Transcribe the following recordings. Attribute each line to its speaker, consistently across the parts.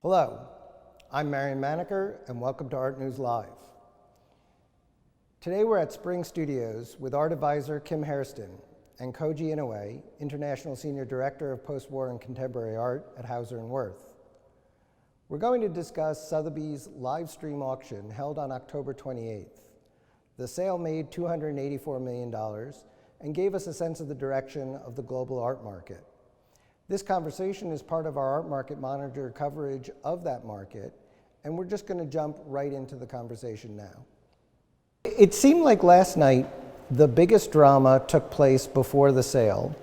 Speaker 1: Hello, I'm Marion Maneker, and welcome to ARTnews Live. Today we're at Spring Studios with art advisor Kim Heirston and Koji Inoue, International Senior Director of Post-War and Contemporary Art at Hauser & Wirth. We're going to discuss Sotheby's live stream auction held on October 28th. The sale made $284 million and gave us a sense of the direction of the global art market. This conversation is part of our Art Market Monitor coverage of that market, and we're just going to jump right into the conversation now. It seemed like last night the biggest drama took place before the sale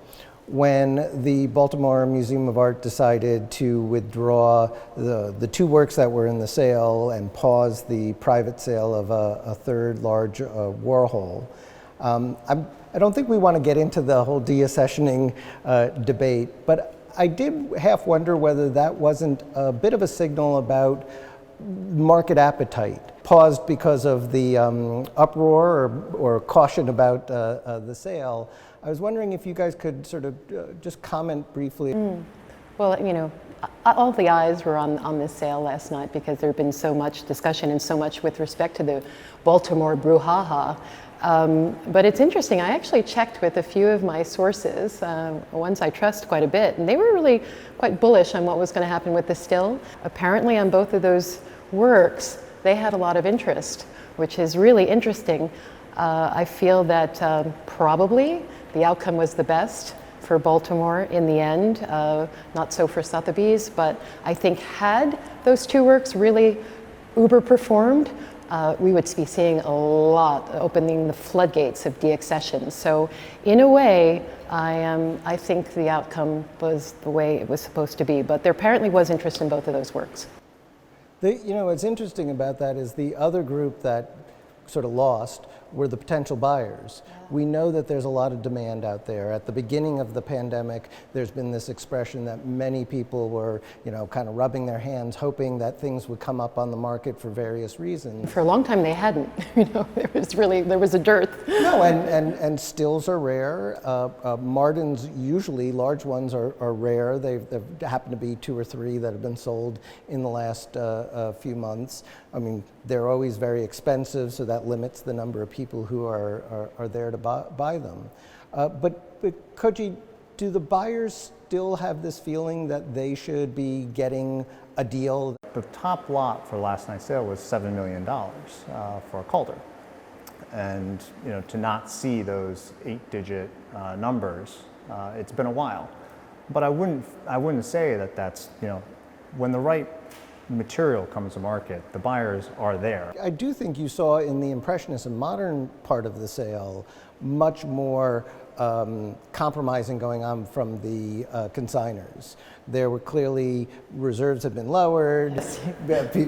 Speaker 1: when the Baltimore Museum of Art decided to withdraw the two works that were in the sale and pause the private sale of a third large Warhol. I don't think we want to get into the whole deaccessioning debate, but I did half wonder whether that wasn't a bit of a signal about market appetite, paused because of the uproar or caution about the sale. I was wondering if you guys could sort of just comment briefly.
Speaker 2: Well, you know, all the eyes were on this sale last night because there had been so much discussion and so much with respect to the Baltimore brouhaha. But it's interesting, I actually checked with a few of my sources, ones I trust quite a bit, and they were really quite bullish on what was going to happen with the still. Apparently on both of those works, they had a lot of interest, which is really interesting. I feel that probably the outcome was the best for Baltimore in the end, not so for Sotheby's, but I think had those two works really uber performed, we would be seeing a lot, opening the floodgates of deaccession. So in a way, I think the outcome was the way it was supposed to be, but there apparently was interest in both of those works.
Speaker 1: You know, what's interesting about that is the other group that sort of lost were the potential buyers. We know that there's a lot of demand out there. At the beginning of the pandemic, there's been this expression that many people were, you know, kind of rubbing their hands, hoping that things would come up on the market for various reasons.
Speaker 2: For a long time they hadn't. You know, there was a dearth.
Speaker 1: No, and stills are rare. Martins, usually large ones, are rare. There happen to be two or three that have been sold in the last few months. I mean, they're always very expensive, so that limits the number of people who are there to buy them. But Koji, do the buyers still have this feeling that they should be getting a deal?
Speaker 3: The top lot for last night's sale was $7 million for a Calder. And you know, to not see those 8-digit numbers, it's been a while. But I wouldn't say that that's, you know, when the right material comes to market, the buyers are there.
Speaker 1: I do think you saw in the Impressionist and Modern part of the sale much more compromising going on from the consigners. There were clearly, reserves had been lowered.
Speaker 2: Yes.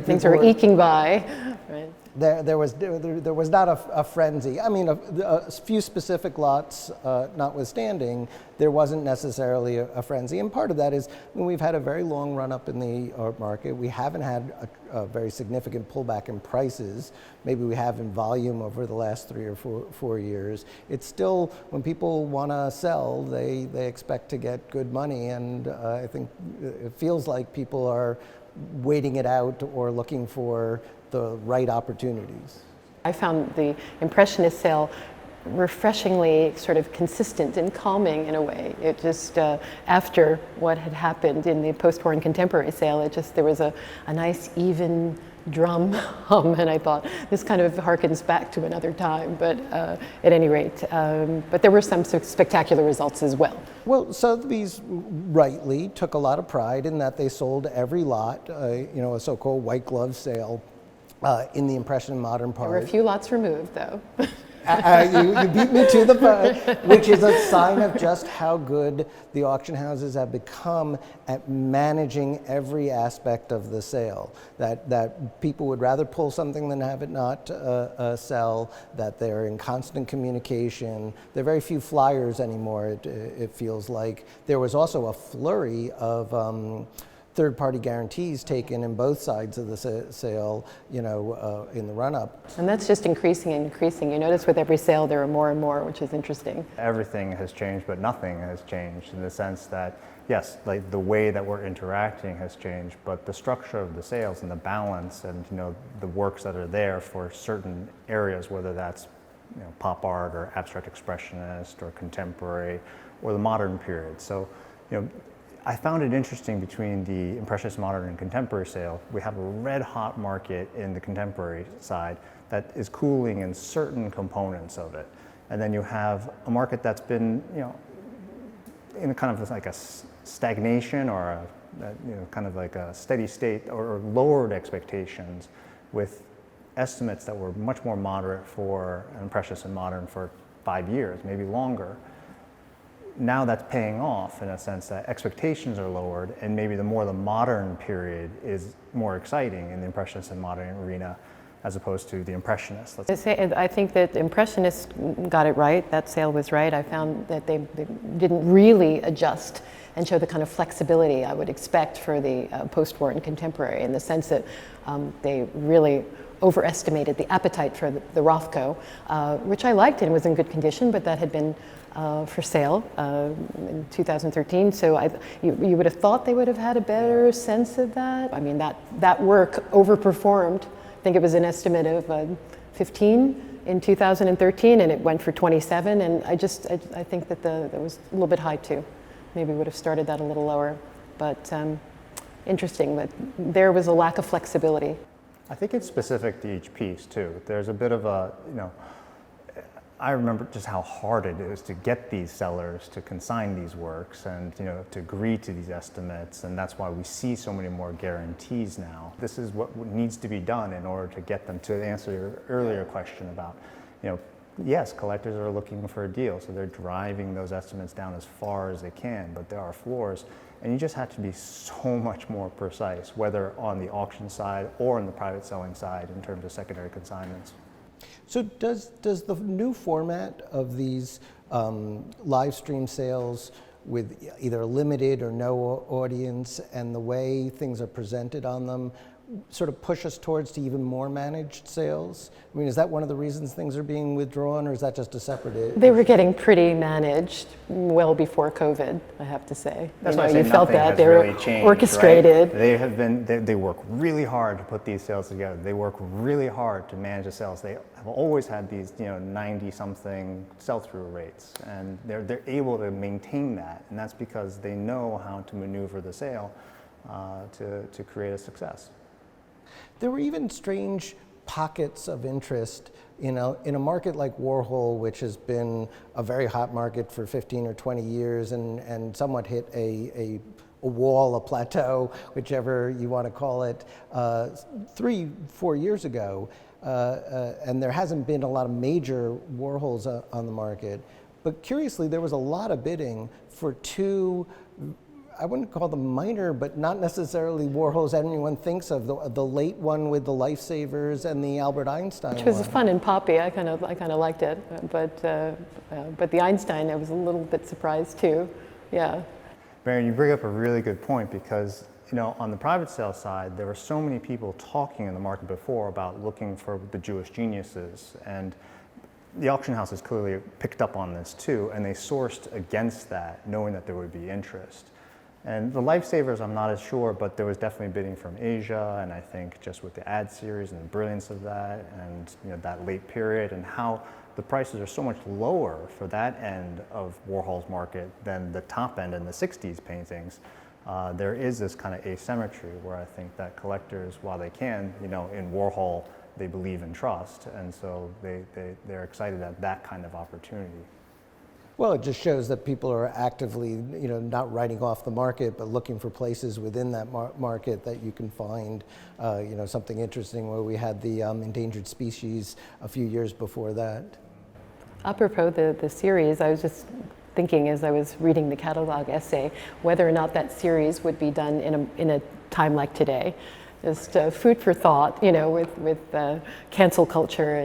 Speaker 2: Things were eking by. Right.
Speaker 1: There was not a frenzy. I mean, a few specific lots notwithstanding, there wasn't necessarily a frenzy. And part of that is, I mean, we've had a very long run up in the art market. We haven't had a very significant pullback in prices. Maybe we have in volume over the last 3 or 4 years. It's still, when people want to sell, they expect to get good money. And I think it feels like people are waiting it out or looking for the right opportunities.
Speaker 2: I found the Impressionist sale refreshingly sort of consistent and calming in a way. It just, after what had happened in the post-war and contemporary sale, there was a nice even drum hum, and I thought this kind of harkens back to another time, but at any rate, but there were some spectacular results as well.
Speaker 1: Well, Sotheby's rightly took a lot of pride in that they sold every lot, you know, a so-called white glove sale in the Impression and Modern part.
Speaker 2: There were a few lots removed, though.
Speaker 1: You beat me to the punch, which is a sign of just how good the auction houses have become at managing every aspect of the sale. That people would rather pull something than have it not sell, that they're in constant communication. There are very few flyers anymore, it feels like. There was also a flurry of third-party guarantees taken in both sides of the sale, in the run-up.
Speaker 2: And that's just increasing and increasing. You notice with every sale there are more and more, which is interesting.
Speaker 3: Everything has changed, but nothing has changed in the sense that, yes, like the way that we're interacting has changed, but the structure of the sales and the balance and the works that are there for certain areas, whether that's pop art or abstract expressionist or contemporary or the modern period. So, I found it interesting between the Impressionist Modern and Contemporary sale. We have a red hot market in the contemporary side that is cooling in certain components of it. And then you have a market that's been, in kind of like a stagnation or kind of like a steady state or lowered expectations with estimates that were much more moderate for Impressionist and Modern for 5 years, maybe longer. Now that's paying off in a sense that expectations are lowered and maybe the modern period is more exciting in the Impressionist and Modern arena as opposed to the Impressionists.
Speaker 2: I think that Impressionists got it right. That sale was right. I found that they didn't really adjust and show the kind of flexibility I would expect for the post-war and contemporary, in the sense that they really overestimated the appetite for the Rothko, which I liked and was in good condition, but that had been for sale in 2013. So you would have thought they would have had a better sense of that. I mean, that work overperformed. I think it was an estimate of 15 in 2013, and it went for 27. And I think that that was a little bit high too. Maybe would have started that a little lower, but interesting. But there was a lack of flexibility.
Speaker 3: I think it's specific to each piece too. There's a bit of a, I remember just how hard it is to get these sellers to consign these works and to agree to these estimates, and that's why we see so many more guarantees now. This is what needs to be done in order to get them to answer your earlier question about, yes, collectors are looking for a deal, so they're driving those estimates down as far as they can, but there are floors, and you just have to be so much more precise, whether on the auction side or on the private selling side in terms of secondary consignments.
Speaker 1: So does the new format of these live stream sales with either a limited or no audience and the way things are presented on them sort of push us towards to even more managed sales? I mean, is that one of the reasons things are being withdrawn, or is that just a separate issue?
Speaker 2: They were getting pretty managed well before COVID, I have to say.
Speaker 3: That's why I say
Speaker 2: you felt that they
Speaker 3: really
Speaker 2: were
Speaker 3: changed,
Speaker 2: orchestrated.
Speaker 3: Right? They work really hard to put these sales together. They work really hard to manage the sales. They have always had these 90-something sell-through rates, and they're able to maintain that, and that's because they know how to maneuver the sale to create a success.
Speaker 1: There were even strange pockets of interest in a market like Warhol, which has been a very hot market for 15 or 20 years and somewhat hit a wall, a plateau, whichever you want to call it, 3-4 years ago. And there hasn't been a lot of major Warhols on the market. But curiously, there was a lot of bidding for two, I wouldn't call them minor, but not necessarily Warhols anyone thinks of. The late one with the Lifesavers and the Albert Einstein
Speaker 2: Which was
Speaker 1: one.
Speaker 2: fun and poppy. I kind of liked it, but the Einstein, I was a little bit surprised too. Yeah.
Speaker 3: Marion, you bring up a really good point because on the private sale side, there were so many people talking in the market before about looking for the Jewish geniuses, and the auction houses clearly picked up on this too, and they sourced against that, knowing that there would be interest. And the Lifesavers, I'm not as sure, but there was definitely bidding from Asia, and I think just with the ad series and the brilliance of that, and that late period, and how the prices are so much lower for that end of Warhol's market than the top end in the 60s paintings. There is this kind of asymmetry where I think that collectors, while they can, in Warhol, they believe and trust, and so they're excited at that kind of opportunity.
Speaker 1: Well, it just shows that people are actively, not writing off the market, but looking for places within that market that you can find, something interesting. Where we had the endangered species a few years before that.
Speaker 2: Apropos the series, I was just thinking as I was reading the catalog essay whether or not that series would be done in a time like today. Just food for thought, with cancel culture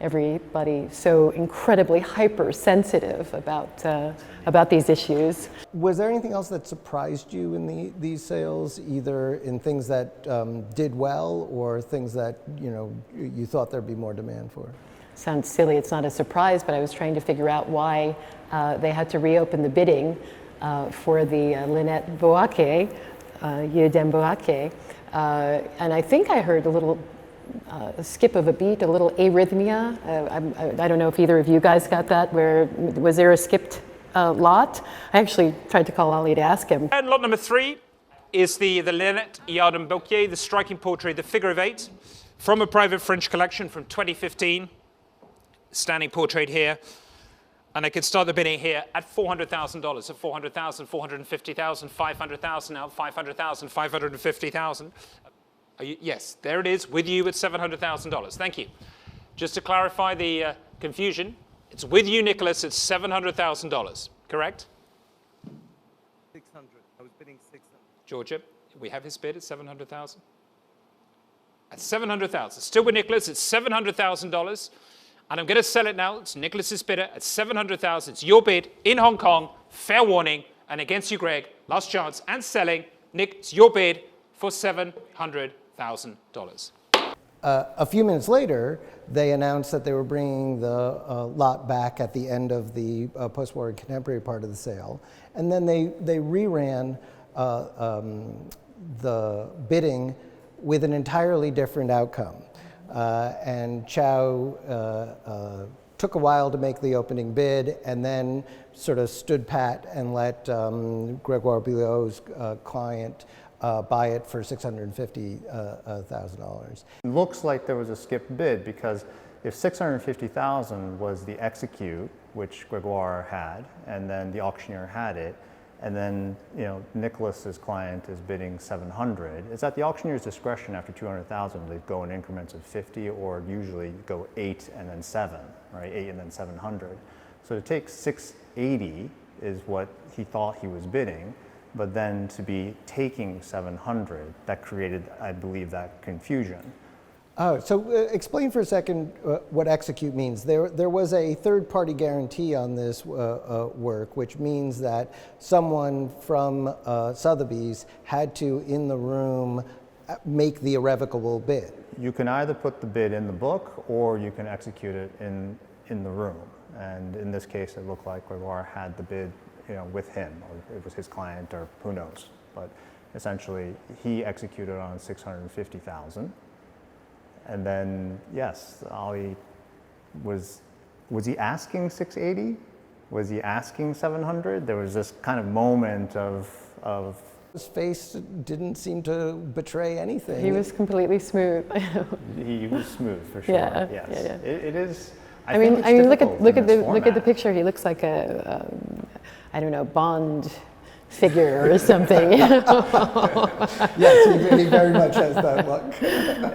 Speaker 2: everybody so incredibly hypersensitive about these issues.
Speaker 1: Was there anything else that surprised you in these sales, either in things that did well or things that you thought there'd be more demand for?
Speaker 2: Sounds silly, it's not a surprise, but I was trying to figure out why they had to reopen the bidding for the Lynette Yiadom-Boakye. And I think I heard a little skip of a beat, a little arrhythmia. I don't know if either of you guys got that. Was there a skipped lot? I actually tried to call Ali to ask him.
Speaker 4: And lot number 3 is the Lynette Yiadom-Boakye, the striking portrait, the figure of 8, from a private French collection from 2015. Standing portrait here. And I could start the bidding here at $400,000, at 400,000, 450,000, 500,000, now 500,000, 550,000. Yes, there it is, with you at $700,000. Thank you. Just to clarify the confusion, it's with you, Nicholas, at $700,000, correct?
Speaker 5: 600. I was bidding 600.
Speaker 4: Georgia, we have his bid at 700,000. At 700,000, still with Nicholas, it's $700,000. And I'm going to sell it now. It's Nicholas's bidder at 700,000. It's your bid in Hong Kong. Fair warning. And against you, Greg. Last chance. And selling. Nick, it's your bid for $700,000.
Speaker 1: A few minutes later, they announced that they were bringing the lot back at the end of the post-war and contemporary part of the sale. And then they reran the bidding with an entirely different outcome. And Chow took a while to make the opening bid and then sort of stood pat and let Gregoire Billiot's client buy it for $650,000.
Speaker 3: It looks like there was a skipped bid because if $650,000 was the execute, which Gregoire had, and then the auctioneer had it, and then Nicholas's client is bidding 700. It's at the auctioneer's discretion after 200,000. They go in increments of 50, or usually go 8 and then 7, right? 8 and then 700. So to take 680 is what he thought he was bidding, but then to be taking 700, that created, I believe, that confusion.
Speaker 1: Oh, so explain for a second what execute means. There was a third-party guarantee on this work, which means that someone from Sotheby's had to, in the room, make the irrevocable bid.
Speaker 3: You can either put the bid in the book or you can execute it in the room. And in this case, it looked like Gregoire had the bid with him, or it was his client, or who knows. But essentially, he executed on 650,000. And then, yes, Ali was he asking 680? Was he asking 700? There was this kind of moment of
Speaker 1: His face didn't seem to betray anything.
Speaker 2: He was completely smooth.
Speaker 3: He was smooth for sure.
Speaker 2: Yeah,
Speaker 3: yes.
Speaker 2: yeah.
Speaker 3: It is.
Speaker 2: I mean, look at the picture. He looks like a I don't know, Bond figure or something.
Speaker 1: Yes, he very much has that look.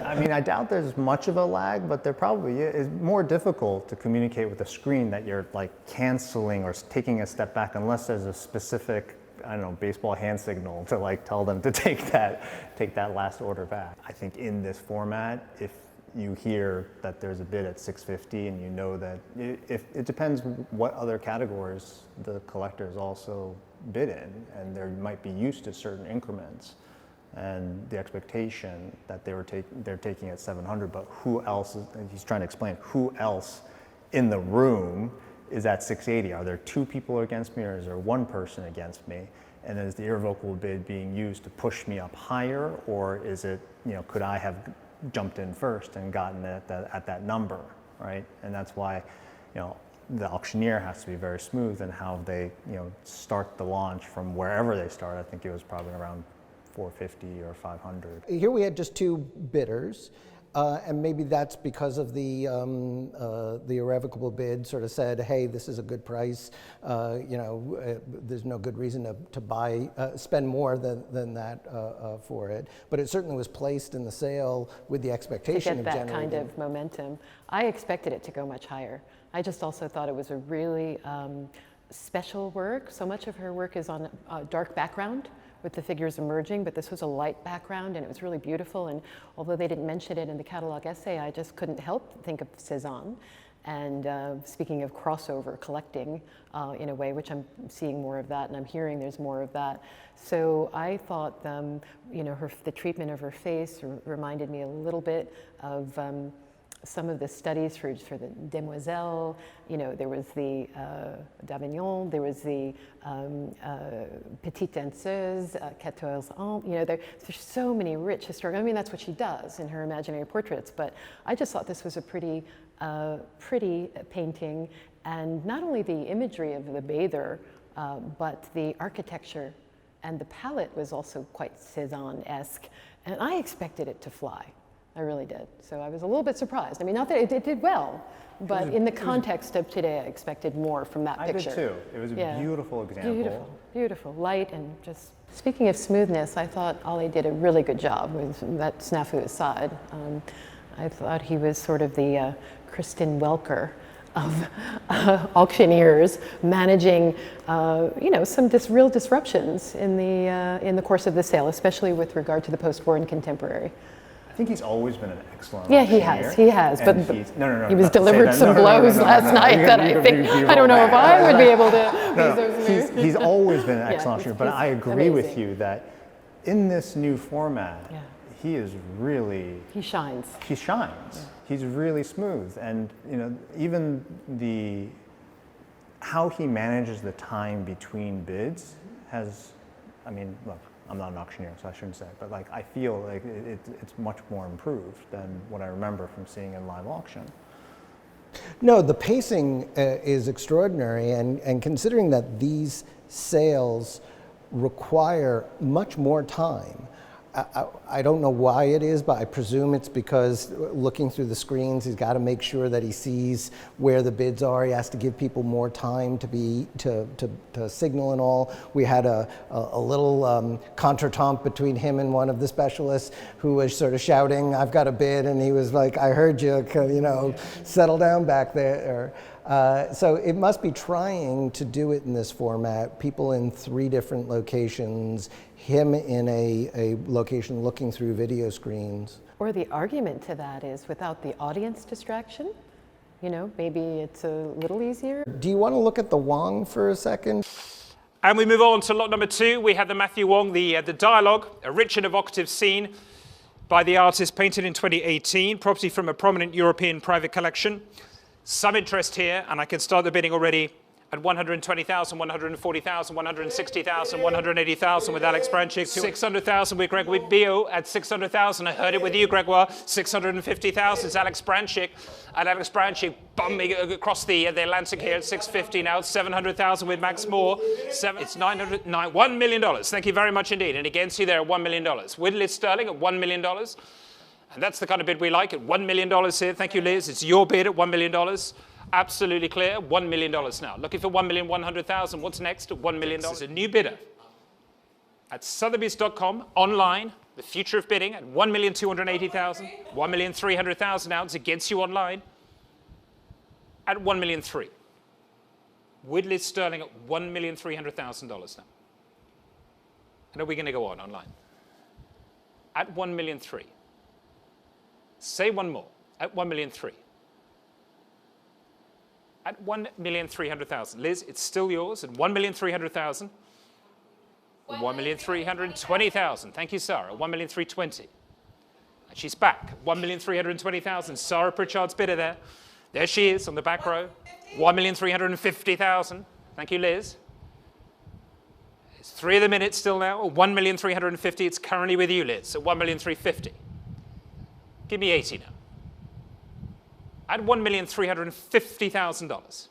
Speaker 3: I mean, I doubt there's much of a lag, but there probably is. More difficult to communicate with a screen that you're like canceling or taking a step back, unless there's a specific, I don't know, baseball hand signal to like tell them to take that last order back. I think in this format, if you hear that there's a bid at 650 and you know that if it depends what other categories the collectors also bid in, and they might be used to certain increments, and the expectation that they're taking at 700, but who else is, he's trying to explain who else in the room is at 680. Are there 2 people against me, or is there 1 person against me? And is the irrevocable bid being used to push me up higher, or is it, could I have jumped in first and gotten it at that number, right? And that's why, the auctioneer has to be very smooth in how they, start the launch from wherever they start. I think it was probably around 450 or 500.
Speaker 1: Here we had just 2 bidders, and maybe that's because of the irrevocable bid sort of said, hey, this is a good price, there's no good reason to buy, spend more than that for it. But it certainly was placed in the sale with the expectation of generating.
Speaker 2: To get that kind of momentum. I expected it to go much higher. I just also thought it was a really special work. So much of her work is on a dark background, with the figures emerging, but this was a light background and it was really beautiful. And although they didn't mention it in the catalog essay, I just couldn't help think of Cézanne. And speaking of crossover collecting in a way, which I'm seeing more of that, and I'm hearing there's more of that. So I thought, the treatment of her face reminded me a little bit of some of the studies for the Demoiselle. There was the d'Avignon, there was the Petite Danseuse, 14 ans. There's so many rich historical, that's what she does in her imaginary portraits, but I just thought this was a pretty painting, and not only the imagery of the bather, but the architecture and the palette was also quite Cézanne-esque, and I expected it to fly. I really did. So I was a little bit surprised. Not that it did well, but in the context of today, I expected more from that picture.
Speaker 3: I did too. It was a beautiful example.
Speaker 2: Beautiful, beautiful, light and just. Speaking of smoothness, I thought Ollie did a really good job with that snafu aside. I thought he was sort of the Kristen Welker of auctioneers, managing, some real disruptions in the course of the sale, especially with regard to the post-war and contemporary.
Speaker 3: I think he's always been an excellent
Speaker 2: Yeah,
Speaker 3: auctioneer.
Speaker 2: he has. But
Speaker 3: no,
Speaker 2: he was delivered some blows last night that I think, I don't know if I would be able to.
Speaker 3: He's always been an excellent auctioneer, but
Speaker 2: he's
Speaker 3: I agree with
Speaker 2: amazing.
Speaker 3: you that in this new format,
Speaker 2: Yeah.
Speaker 3: he is really...
Speaker 2: He shines.
Speaker 3: He shines. Yeah. He's really smooth. And, even how he manages the time between bids has, look, I'm not an auctioneer, so I shouldn't say it, but I feel like it's much more improved than what I remember from seeing in live auction.
Speaker 1: No, the pacing is extraordinary, and considering that these sales require much more time, I don't know why it is, but I presume it's because looking through the screens, he's got to make sure that he sees where the bids are. He has to give people more time to signal and all. We had a little contretemps between him and one of the specialists who was sort of shouting, "I've got a bid," and he was like, "I heard you, settle down back there." So it must be trying to do it in this format, people in 3 different locations, him in a location looking through video screens.
Speaker 2: Or the argument to that is without the audience distraction, maybe it's a little easier.
Speaker 1: Do you want to look at the Wong for a second?
Speaker 4: And we move on to lot number 2. We have the Matthew Wong, the dialogue, a rich and evocative scene by the artist, painted in 2018, property from a prominent European private collection. Some interest here, and I can start the bidding already at 120,000, 140,000, 160,000, 180,000 with Alex Branchik, 600,000 with Gregory Bio at 600,000. I heard it with you, Gregoire. 650,000 is Alex Branchik, and Alex Branchik bumming across the Atlantic here at 650 now. It's 700,000 with Max Moore. It's $1 million. Thank you very much indeed. And again, see there at $1 million. With Liz Sterling at $1 million. And that's the kind of bid we like at $1 million here. Thank you, Liz. It's your bid at $1 million. Absolutely clear, $1 million now. Looking for 1,100,000. What's next at $1 million? It's a new bidder at Sotheby's.com online. The future of bidding at 1,280,000, 1,300,000 now. It's against you online at 1,300,000. With Liz Sterling at $1,300,000 now. And are we going to go on online? At 1,300,000. Say one more. At 1,300,000. At 1,300,000. Liz, it's still yours at 1,300,000. 1,320,000. Thank you, Sarah. 1,320,000. And she's back. 1,320,000. Sarah Pritchard's bidder there. There she is on the back row. 1,350,000. Thank you, Liz. It's 3 of the minute still now. 1,350,000. It's currently with you, Liz. At 1,350,000. Give me 80 now. At $1,350,000. $1,360,000.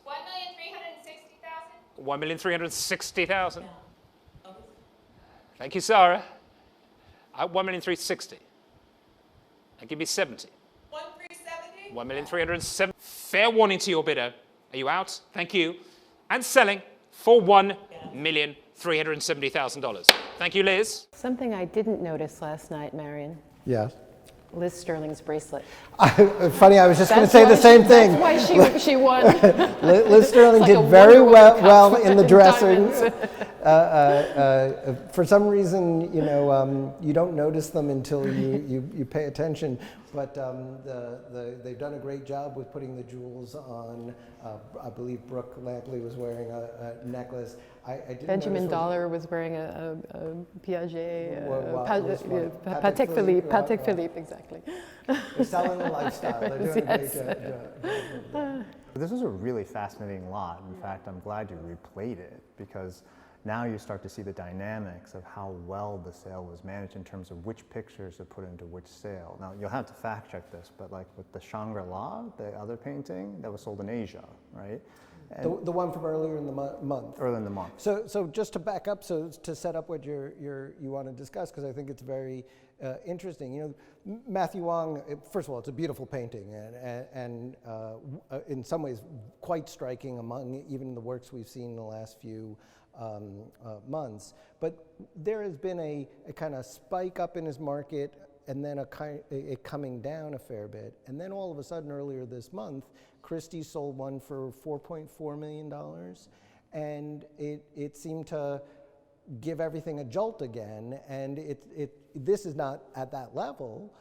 Speaker 4: $1,360,000. Thank you, Sarah. At $1,360,000. And give me 70. $1,370,000. $1,370,000. Fair warning to your bidder. Are you out? Thank you. And selling for $1,370,000. Thank you, Liz.
Speaker 2: Something I didn't notice last night, Marion.
Speaker 1: Yes.
Speaker 2: Liz Sterling's bracelet.
Speaker 1: Funny, I was just going to say the same thing.
Speaker 2: That's why she won.
Speaker 1: Liz Sterling
Speaker 2: like
Speaker 1: did very well in the dressing. For some reason, you don't notice them until you pay attention. But they've done a great job with putting the jewels on. I believe Brooke Lampley was wearing a necklace. I didn't
Speaker 2: Benjamin
Speaker 1: notice
Speaker 2: Dollar was wearing a Piaget,
Speaker 1: Patek Philippe.
Speaker 2: Patek Philippe, exactly.
Speaker 1: They're selling the lifestyle. They're doing
Speaker 2: Yes.
Speaker 1: a great job.
Speaker 3: This is a really fascinating lot. In fact, I'm glad you replayed it because now you start to see the dynamics of how well the sale was managed in terms of which pictures are put into which sale. Now, you'll have to fact check this, but like with the Shangri-La, the other painting, that was sold in Asia, right?
Speaker 1: The one from earlier in the month.
Speaker 3: Earlier in the month.
Speaker 1: So just to back up, so to set up what you want to discuss, because I think it's very interesting. Matthew Wong. First of all, it's a beautiful painting, and in some ways quite striking among even the works we've seen in the last few months. But there has been a kind of spike up in his market, and then a coming down a fair bit, and then all of a sudden earlier this month, Christie sold one for $4.4 million, and it seemed to give everything a jolt again. And this is not at that level,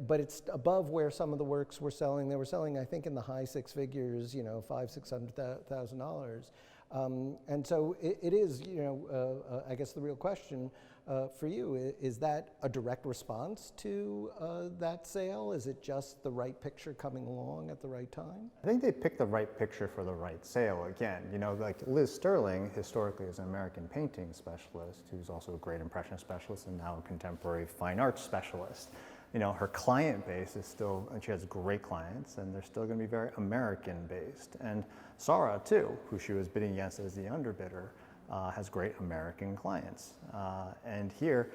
Speaker 1: but it's above where some of the works were selling. They were selling, I think, in the high six figures, $500,000-$600,000. And so it is, I guess the real question for you, is that a direct response to that sale? Is it just the right picture coming along at the right time?
Speaker 3: I think they picked the right picture for the right sale. Again, like Liz Sterling, historically is an American painting specialist, who's also a great Impressionist specialist and now a contemporary fine arts specialist. Her client base is still, and she has great clients, and they're still going to be very American-based. And Sarah, too, who she was bidding against as the underbidder, has great American clients. And here,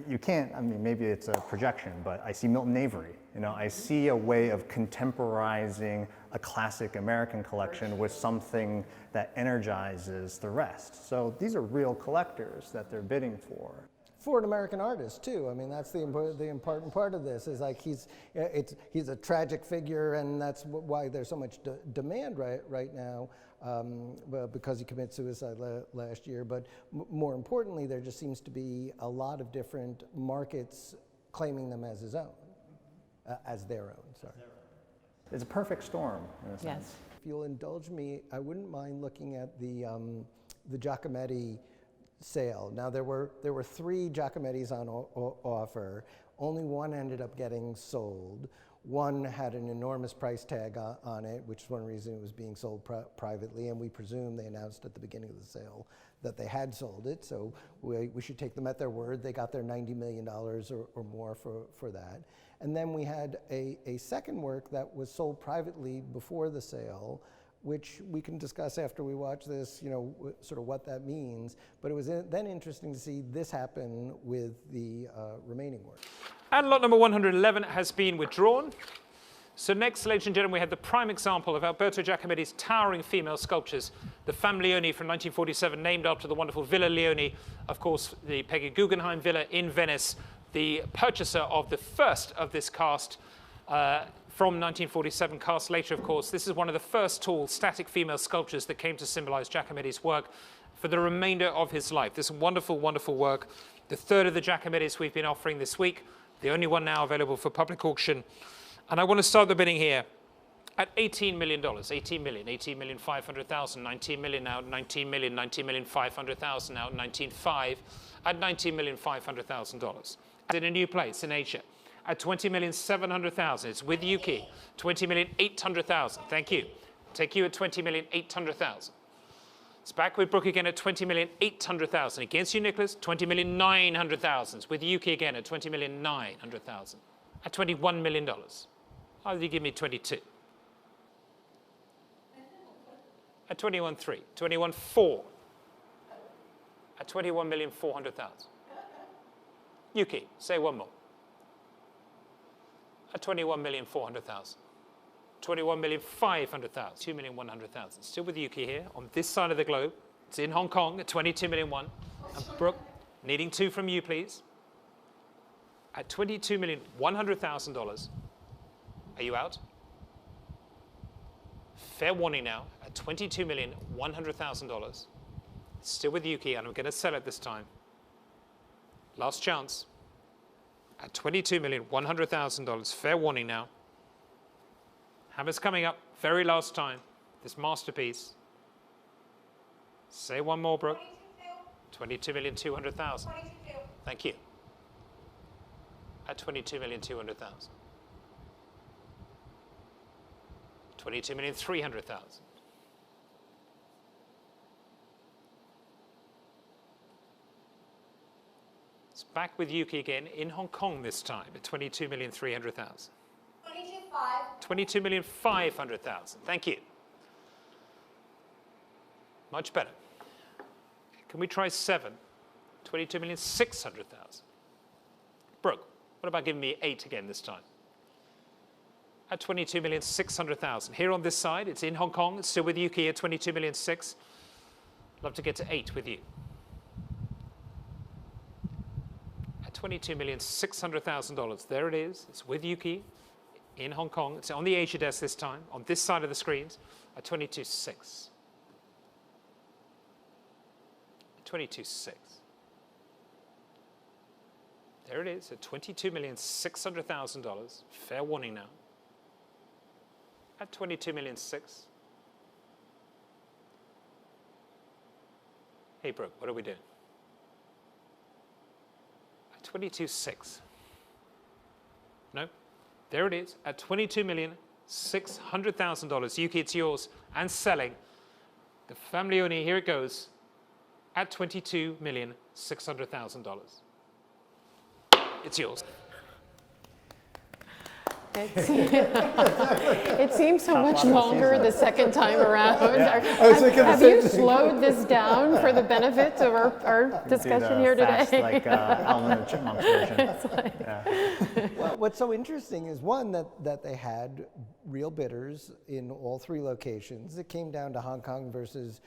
Speaker 3: you can't, maybe it's a projection, but I see Milton Avery. I see a way of contemporizing a classic American collection with something that energizes the rest. So these are real collectors that they're bidding for.
Speaker 1: For an American artist too. That's the important part of this. Is like he's a tragic figure, and that's why there's so much demand right now, because he committed suicide last year. But more importantly, there just seems to be a lot of different markets claiming them as his own, as their own. Sorry.
Speaker 3: It's a perfect storm in a sense.
Speaker 2: Yes.
Speaker 1: If you'll indulge me, I wouldn't mind looking at the Giacometti sale. Now there were 3 Giacomettis on offer. Only one ended up getting sold. One had an enormous price tag on it, which is one reason it was being sold privately, and we presume they announced at the beginning of the sale that they had sold it, so we should take them at their word. They got their $90 million or more for that. And then we had a second work that was sold privately before the sale, which we can discuss after we watch this, sort of what that means. But it was then interesting to see this happen with the remaining work.
Speaker 4: And lot number 111 has been withdrawn. So next, ladies and gentlemen, we have the prime example of Alberto Giacometti's towering female sculptures, the Femme Leone from 1947, named after the wonderful Villa Leone, of course, the Peggy Guggenheim Villa in Venice, the purchaser of the first of this cast, from 1947, cast later, of course. This is one of the first tall, static female sculptures that came to symbolize Giacometti's work for the remainder of his life. This wonderful, wonderful work. The third of the Giacomettis we've been offering this week, the only one now available for public auction. And I want to start the bidding here at $18 million, 18 million, 18 million 500,000, 19 million now, 19 million, 19 million 500,000 now, 19.5 at $19 million $500,000. In a new place in Asia. At 20,700,000, it's with Yuki. 20,800,000, thank you. Take you at 20,800,000. It's back with Brooke again at 20,800,000. Against you, Nicholas, 20,900,000. It's with Yuki again at 20,900,000. At $21 million. How did you give me 22? At 21.3, 21.4. At 21,400,000. Yuki, say one more. At 21,400,000. 21,500,000. 2,100,000. Still with Yuki here on this side of the globe. It's in Hong Kong at 22 million won. And Brooke, needing 2 from you, please. At $22,100,000. Are you out? Fair warning now. At $22,100,000. Still with Yuki, and I'm going to sell it this time. Last chance. At $22,100,000. Fair warning now. Hammer's coming up. Very last time. This masterpiece. Say one more, Brooke. 22,200,000. Thank you. At 22,200,000. 22,300,000. It's back with Yuki again in Hong Kong this time at 22,300,000. 22,500,000. Thank you. Much better. Can we try 7? 22,600,000. Brooke, what about giving me 8 again this time? At 22,600,000. Here on this side, it's in Hong Kong. It's still with Yuki at 22,600,000. Love to get to 8 with you. At $22,600,000. There it is. It's with Yuki in Hong Kong. It's on the Asia desk this time, on this side of the screens, at 22,600,000. 22,600,000. There it is at $22,600,000. Fair warning now. At 22,600,000. Hey Brooke, what are we doing? At 22,600,000. No, there it is at $22,600,000. Yuki, it's yours and selling. The family owner, here it goes. At $22,600,000. It's yours.
Speaker 2: It seems so much longer the second time around.
Speaker 1: Yeah.
Speaker 2: Have you slowed this down for the benefit of our discussion here today?
Speaker 3: Fast, like Alvin and the Chipmunks version.
Speaker 1: Well, what's so interesting is one that they had real bidders in all 3 locations. It came down to Hong Kong versus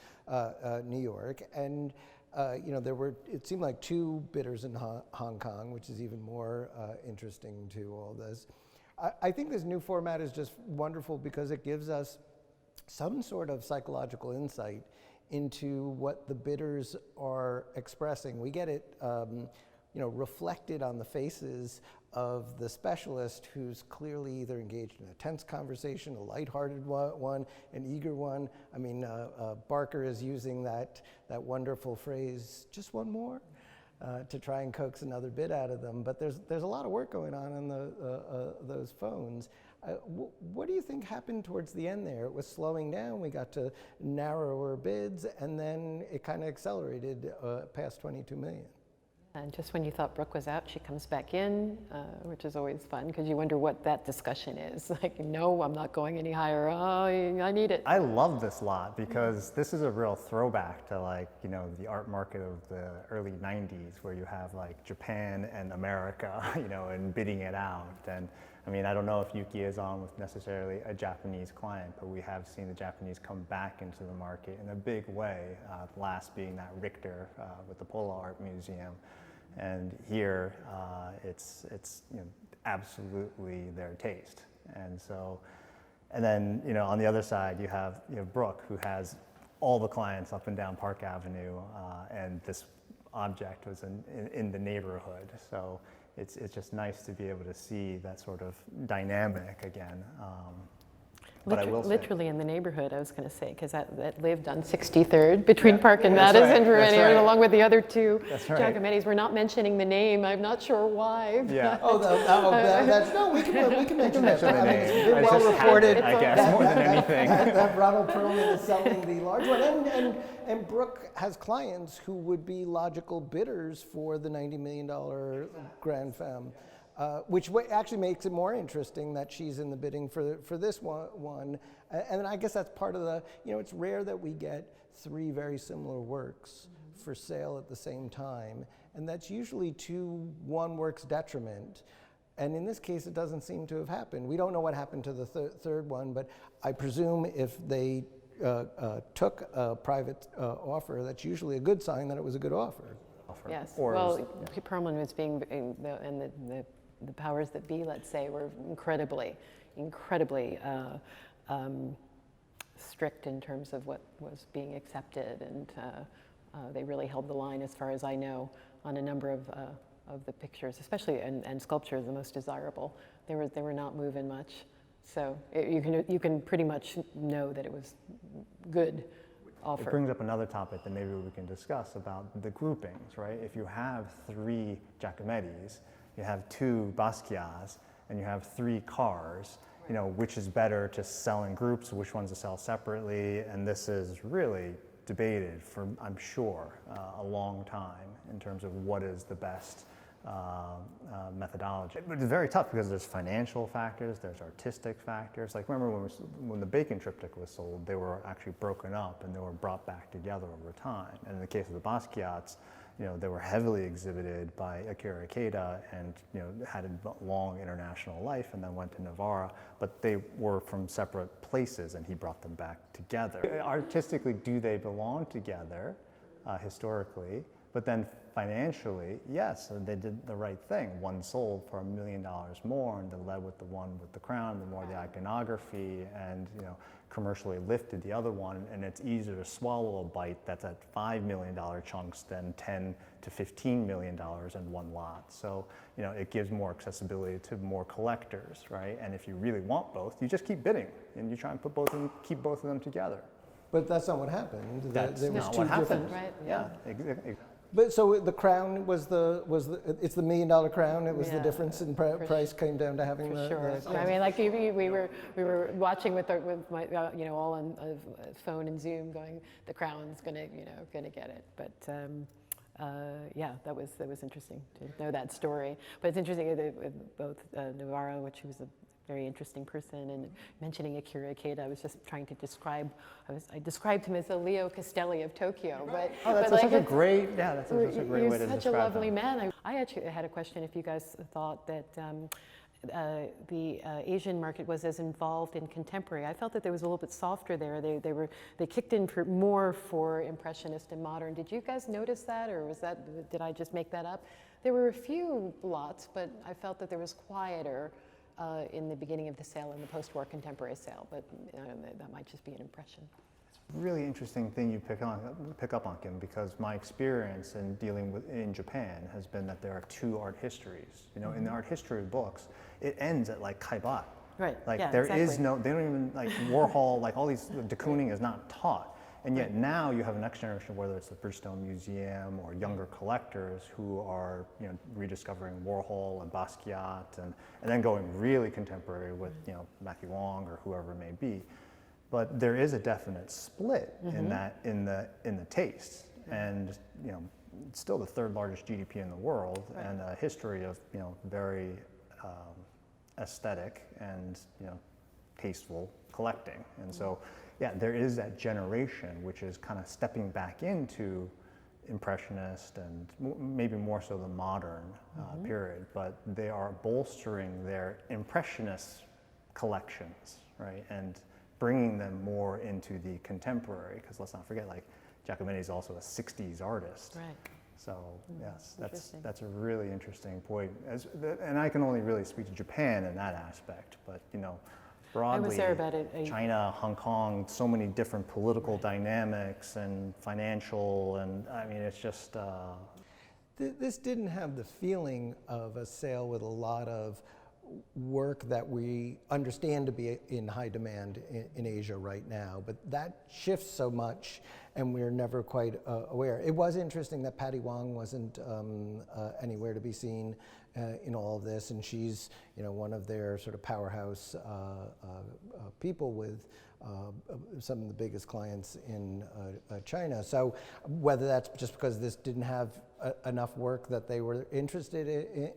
Speaker 1: New York, and there were, it seemed like 2 bidders in Hong Kong, which is even more interesting to all this. I think this new format is just wonderful because it gives us some sort of psychological insight into what the bidders are expressing. We get it, reflected on the faces of the specialist who's clearly either engaged in a tense conversation, a lighthearted one, an eager one. I mean, Barker is using that wonderful phrase, just one more, to try and coax another bid out of them. But there's a lot of work going on those phones. What do you think happened towards the end there? It was slowing down, we got to narrower bids, and then it kind of accelerated past 22 million.
Speaker 2: And just when you thought Brooke was out, she comes back in, which is always fun because you wonder what that discussion is. Like, no, I'm not going any higher. Oh, I need it.
Speaker 3: I love this lot because this is a real throwback to the art market of the early 90s where you have like Japan and America, and bidding it out. And I mean, I don't know if Yuki is on with necessarily a Japanese client, but we have seen the Japanese come back into the market in a big way, last being that Richter with the Polo Art Museum. And here, it's absolutely their taste. And so, and then on the other side you have Brooke, who has all the clients up and down Park Avenue, and this object was in the neighborhood. So it's just nice to be able to see that sort of dynamic again. But I will say,
Speaker 2: literally in the neighborhood, I was going to say, because that lived on 63rd between Park and
Speaker 3: That's
Speaker 2: Madison,
Speaker 3: right.
Speaker 2: along with the other 2
Speaker 3: That's right.
Speaker 2: Giacomettis. We're not mentioning the name. I'm not sure why.
Speaker 3: Yeah.
Speaker 1: We can mention that.
Speaker 3: the name.
Speaker 1: It's been
Speaker 3: I
Speaker 1: well
Speaker 3: just
Speaker 1: reported.
Speaker 3: had it, I guess, more than anything.
Speaker 1: that Ronald Perlman is selling the large one, and Brooke has clients who would be logical bidders for the $90 million Grand Femme. Which actually makes it more interesting that she's in the bidding for this one. And I guess that's part of the, it's rare that we get 3 very similar works for sale at the same time. And that's usually to one work's detriment. And in this case, it doesn't seem to have happened. We don't know what happened to the third one, but I presume if they took a private offer, that's usually a good sign that it was a good offer.
Speaker 2: Yes. Perlman was being, the powers that be, let's say, were incredibly strict in terms of what was being accepted, and They really held the line, as far as I know, on a number of the pictures, especially and sculptures, the most desirable. They were not moving much, so you can pretty much know that it was good offer.
Speaker 3: It brings up another topic that maybe we can discuss about the groupings, right? If you have 3 Giacomettis, you have 2 Basquiats, and you have 3 cars, you know, which is better to sell in groups, which ones to sell separately, and this is really debated for, I'm sure, a long time in terms of what is the best methodology. But it's very tough because there's financial factors, there's artistic factors. Like remember when the Bacon triptych was sold, they were actually broken up and they were brought back together over time. And in the case of the Basquiats, you know, they were heavily exhibited by Akira Ikeda and, you know, had a long international life and then went to Navarra, but they were from separate places and he brought them back together. Artistically, do they belong together historically? But then financially, yes, they did the right thing. One sold for $1 million more and they led with the one with the crown, the more the iconography, and, you know, commercially lifted the other one, and it's easier to swallow a bite that's at $5 million chunks than $10 to $15 million in one lot. So, you know, it gives more accessibility to more collectors, right? And if you really want both, you just keep bidding and you try and put both of them, keep both of them together.
Speaker 1: But that's not what happened.
Speaker 3: That's
Speaker 1: there was
Speaker 3: not
Speaker 1: two
Speaker 3: what happened.
Speaker 1: different-
Speaker 2: Right?
Speaker 3: Yeah, exactly.
Speaker 1: But so the crown it's the $1 million crown. It was the
Speaker 2: Yeah,
Speaker 1: difference in price came down to having
Speaker 2: For
Speaker 1: the.
Speaker 2: sure.
Speaker 1: the-
Speaker 2: I mean, like we were watching with my you know, all on phone and Zoom, going, the crown's gonna get it. But yeah, that was interesting to know that story. But it's interesting that with both Navarro, which was a very interesting person, and mentioning Akira Ikeda, I was just trying to describe. I described him as a Leo Castelli of Tokyo. But
Speaker 3: That's
Speaker 2: but
Speaker 3: such a great, that's such a great way to describe him.
Speaker 2: He was such a lovely man. I actually had a question if you guys thought that the Asian market was as involved in contemporary. I felt that there was a little bit softer there. They kicked in more for Impressionist and Modern. Did you guys notice that, or did I just make that up? There were a few lots, but I felt that there was quieter in the beginning of the sale and the post-war contemporary sale, but that might just be an impression.
Speaker 3: Really interesting thing you pick up on, Kim, because my experience in dealing with in Japan has been that there are 2 art histories. You know, in the art history books, it ends at like Kaibat.
Speaker 2: Right.
Speaker 3: Like
Speaker 2: yeah,
Speaker 3: there
Speaker 2: exactly.
Speaker 3: is no, they don't even like Warhol, like all these, de Kooning is not taught. And yet now you have a next generation, whether it's the Bridgestone Museum or younger collectors who are, you know, rediscovering Warhol and Basquiat and then going really contemporary with, you know, Matthew Wong or whoever it may be. But there is a definite split in that, in the tastes. And, you know, it's still the 3rd largest GDP in the world and a history of, you know, very aesthetic and, you know, tasteful collecting. And so, yeah, there is that generation which is kind of stepping back into Impressionist and maybe more so the modern period, but they are bolstering their Impressionist collections, right? And bringing them more into the contemporary, because let's not forget, like, Giacometti is also a 60s artist.
Speaker 2: Right.
Speaker 3: So yes, that's a really interesting point. And I can only really speak to Japan in that aspect, but, you know, broadly,
Speaker 2: I was there about
Speaker 3: China, Hong Kong, so many different political dynamics and financial, and I mean, it's just.
Speaker 1: This didn't have the feeling of a sale with a lot of work that we understand to be in high demand in Asia right now, but that shifts so much and we're never quite aware. It was interesting that Patty Wong wasn't anywhere to be seen in all of this, and she's, you know, one of their sort of powerhouse people with some of the biggest clients in China. So whether that's just because this didn't have enough work that they were interested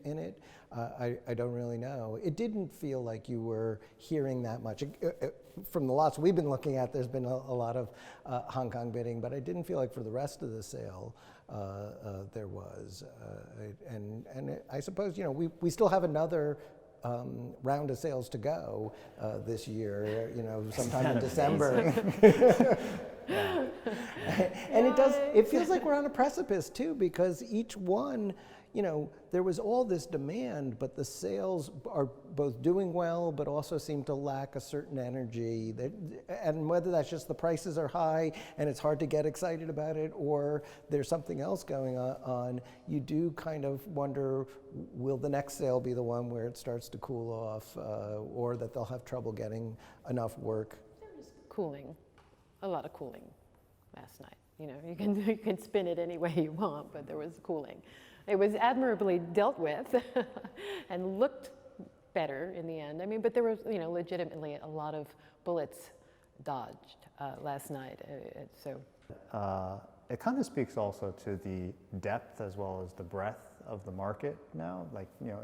Speaker 1: in it, I don't really know. It didn't feel like you were hearing that much. From the lots we've been looking at, there's been a lot of Hong Kong bidding, but I didn't feel like for the rest of the sale there was. And I suppose, you know, we still have another round of sales to go this year, you know, sometime in December. And it feels like we're on a precipice too, because each one, you know, there was all this demand, but the sales are both doing well, but also seem to lack a certain energy. And whether that's just the prices are high and it's hard to get excited about it, or there's something else going on, you do kind of wonder, will the next sale be the one where it starts to cool off, or that they'll have trouble getting enough work?
Speaker 2: There was cooling, a lot of cooling last night. You know, you can spin it any way you want, but there was cooling. It was admirably dealt with and looked better in the end. I mean, but there was, you know, legitimately a lot of bullets dodged last night.
Speaker 3: It kind of speaks also to the depth as well as the breadth of the market now. Like, you know,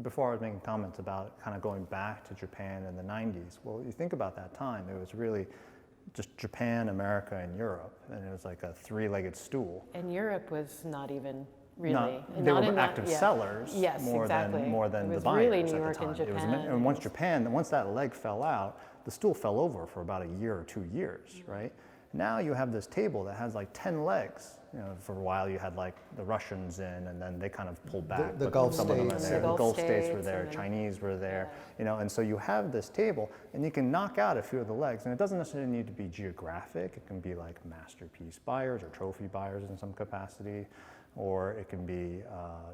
Speaker 3: before I was making comments about kind of going back to Japan in the 90s, well, you think about that time, it was really just Japan, America, and Europe, and it was like a three-legged stool.
Speaker 2: And Europe was not even really.
Speaker 3: They were active sellers more
Speaker 2: exactly.
Speaker 3: than the buyers
Speaker 2: really New
Speaker 3: at
Speaker 2: York
Speaker 3: the time.
Speaker 2: And Japan.
Speaker 3: And once that leg fell out, the stool fell over for about a year or 2 years, right? Now you have this table that has like 10 legs. You know, for a while you had like the Russians in, and then they kind of pulled back.
Speaker 1: The Gulf
Speaker 3: some of them are
Speaker 1: states.
Speaker 3: there. The Gulf states were
Speaker 2: states
Speaker 3: there.
Speaker 2: and
Speaker 3: Chinese were there. You know, and so you have this table, and you can knock out a few of the legs. And it doesn't necessarily need to be geographic. It can be like masterpiece buyers or trophy buyers in some capacity, or it can be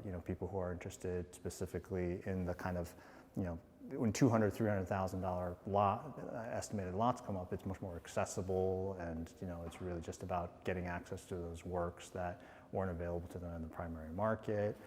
Speaker 3: you know, people who are interested specifically in the kind of, you know, when $200,000, $300,000 lot estimated lots come up, it's much more accessible, and you know, it's really just about getting access to those works that weren't available to them in the primary market.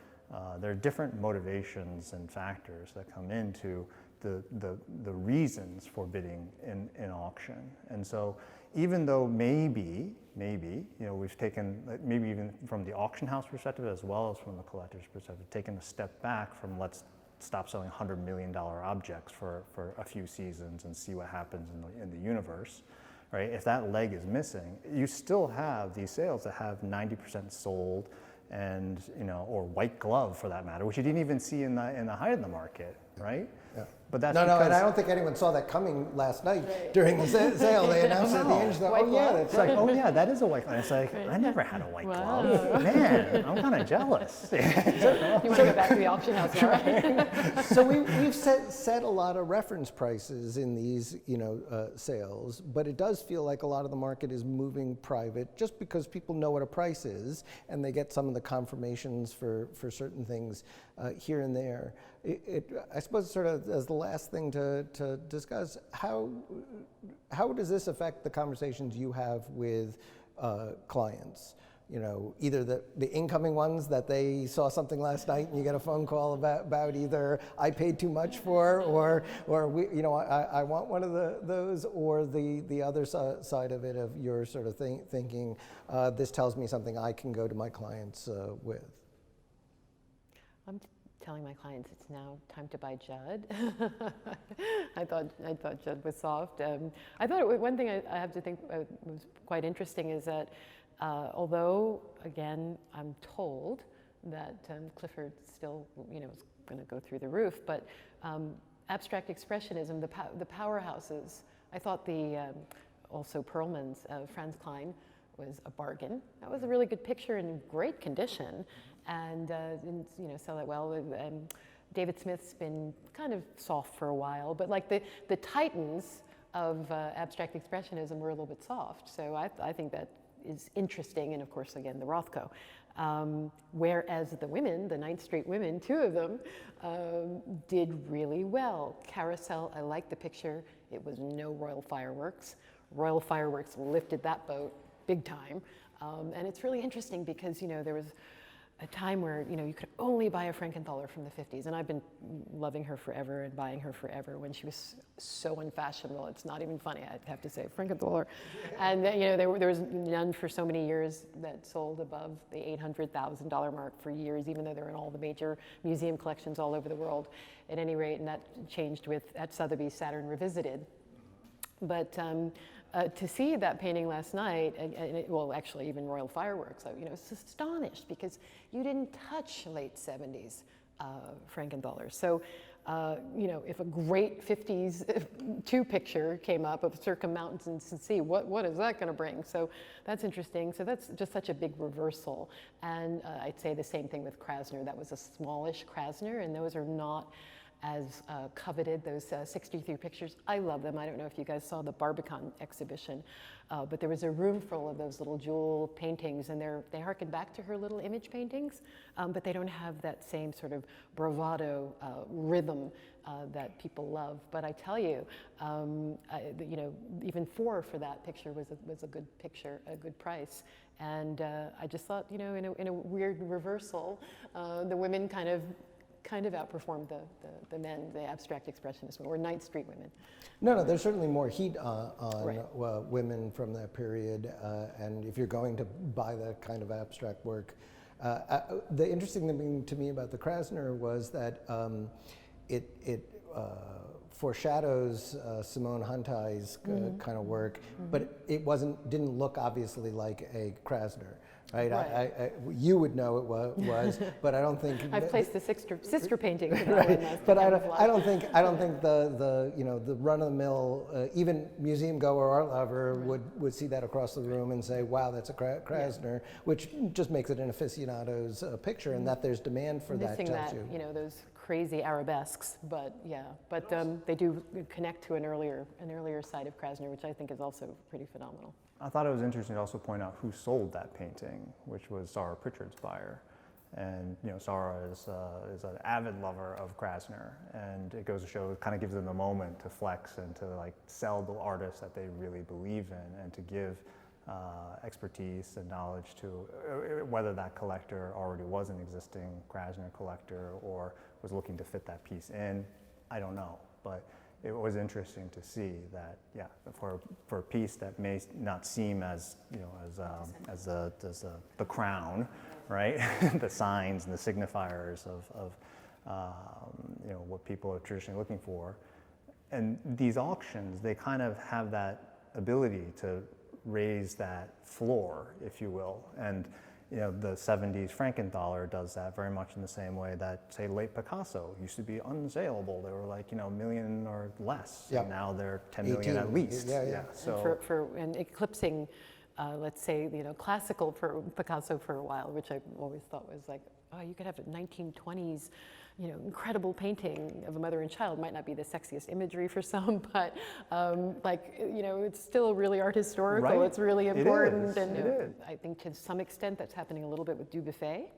Speaker 3: There are different motivations and factors that come into the reasons for bidding in auction. And so even though maybe, you know, we've taken, maybe even from the auction house perspective as well as from the collector's perspective, taken a step back from let's stop selling $100 million objects for a few seasons and see what happens in the universe, right? If that leg is missing, you still have these sales that have 90% sold, and you know, or white glove for that matter, which you didn't even see in the height of the market, right? Yeah. But that's
Speaker 1: no, and I don't think anyone saw that coming last night during the sale. They announced it at the end. Oh yeah,
Speaker 3: it's like, oh yeah, that is a white glove. It's like, I never had a white glove. Man, I'm kind of jealous.
Speaker 2: You want to go back to the auction house now, right?
Speaker 1: So we've set a lot of reference prices in these, you know, sales, but it does feel like a lot of the market is moving private just because people know what a price is, and they get some of the confirmations for certain things here and there. I suppose sort of as the last thing to discuss, how does this affect the conversations you have with clients? You know, either the incoming ones that they saw something last night and you get a phone call about either I paid too much for, or we, you know, I want one of those, or the other side of it of your sort of thinking, this tells me something I can go to my clients with.
Speaker 2: I'm telling my clients it's now time to buy Judd. I thought Judd was soft. I thought one thing I have to think was quite interesting is that although, again, I'm told that Clifford still, you know, is going to go through the roof, but abstract expressionism, the powerhouses, I thought also Perlman's Franz Klein was a bargain. That was a really good picture in great condition, and didn't, you know, sell that well. David Smith's been kind of soft for a while, but like the titans of abstract expressionism were a little bit soft. So I think that is interesting, and of course, again, the Rothko. Whereas the women, the 9th Street women, 2 of them, did really well. Carousel, I like the picture. It was no Royal Fireworks. Royal Fireworks lifted that boat big time. And it's really interesting because, you know, there was a time where, you know, you could only buy a Frankenthaler from the 50s, and I've been loving her forever and buying her forever when she was so unfashionable. It's not even funny, I have to say, Frankenthaler. And you know, there was none for so many years that sold above the $800,000 mark for years, even though they're in all the major museum collections all over the world. At any rate, and that changed at Sotheby's Saturn Revisited. But to see that painting last night, well, actually even Royal Fireworks, you know, I was astonished because you didn't touch late 70s Frankenthalers. So you know, if a great 50s two picture came up of Circum Mountains and Sea, what is that going to bring? So that's interesting. So that's just such a big reversal. And I'd say the same thing with Krasner. That was a smallish Krasner, and those are not as coveted, those 63 pictures. I love them. I don't know if you guys saw the Barbican exhibition, but there was a room full of those little jewel paintings, and they harken back to her little image paintings, but they don't have that same sort of bravado rhythm that people love. But I tell you, you know, even for that picture was a good picture, a good price. And I just thought, you know, in a weird reversal, the women kind of outperformed the men, the abstract expressionists, or Ninth Street women.
Speaker 1: No, there's certainly more heat on
Speaker 2: Right.
Speaker 1: Women from that period, and if you're going to buy that kind of abstract work. The interesting thing to me about the Krasner was that it foreshadows Simone Huntai's kind of work, but it didn't look obviously like a Krasner. Right,
Speaker 2: Right.
Speaker 1: You would know it was, but I don't think
Speaker 2: I've placed the sister painting to that
Speaker 1: right.
Speaker 2: one.
Speaker 1: But I don't think the you know, the run of the mill even museum goer art lover would see that across the room and say, wow, that's a Krasner, which just makes it an aficionado's picture, and that there's demand for that.
Speaker 2: Missing that, you know, those crazy arabesques, but yeah, but they do connect to an earlier side of Krasner, which I think is also pretty phenomenal.
Speaker 3: I thought it was interesting to also point out who sold that painting, which was Sarah Pritchard's buyer. And you know, Sarah is an avid lover of Krasner, and it goes to show, it kind of gives them a moment to flex and to like sell the artists that they really believe in, and to give expertise and knowledge to whether that collector already was an existing Krasner collector or was looking to fit that piece in. I don't know, but it was interesting to see that, yeah, for a piece that may not seem as, you know, as the crown, right? The signs and the signifiers of you know, what people are traditionally looking for. And these auctions, they kind of have that ability to raise that floor, if you will. And you know, the 70s Frankenthaler does that very much in the same way that, say, late Picasso used to be unsaleable. They were like, you know, $1 million or less.
Speaker 1: Yep.
Speaker 3: And now they're 10 million at least.
Speaker 1: Yeah.
Speaker 3: So
Speaker 2: And eclipsing, let's say, you know, classical for Picasso for a while, which I always thought was like, oh, you could have a 1920s, you know, incredible painting of a mother and child. Might not be the sexiest imagery for some, but like, you know, it's still really art historical.
Speaker 3: Right.
Speaker 2: It's really important.
Speaker 3: It is.
Speaker 2: I think to some extent that's happening a little bit with Dubuffet,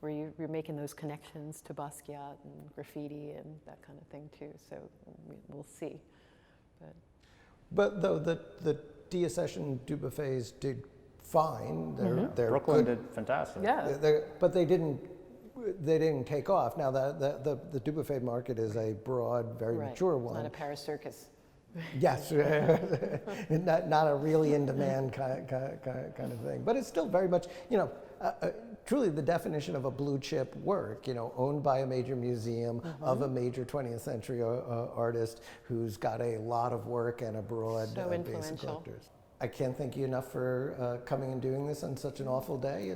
Speaker 2: where you're making those connections to Basquiat and graffiti and that kind of thing too. So we'll see.
Speaker 1: But though the Deaccession Dubuffets did fine. They're
Speaker 3: Brooklyn
Speaker 1: good.
Speaker 3: did fantastic.
Speaker 2: Yeah.
Speaker 1: But they didn't take off. Now the Dubuffet market is a broad, very mature one.
Speaker 2: It's not a Paris circus.
Speaker 1: Yes, not a really in-demand kind of thing. But it's still very much, you know, truly the definition of a blue chip work, you know, owned by a major museum of a major 20th century artist who's got a lot of work and a broad base of collectors. I can't thank you enough for coming and doing this on such an awful day.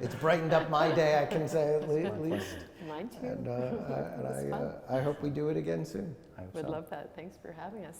Speaker 1: It's brightened up my day, I can say at least.
Speaker 2: Mine too.
Speaker 1: And I hope we do it again soon.
Speaker 2: Would love that. Thanks for having us.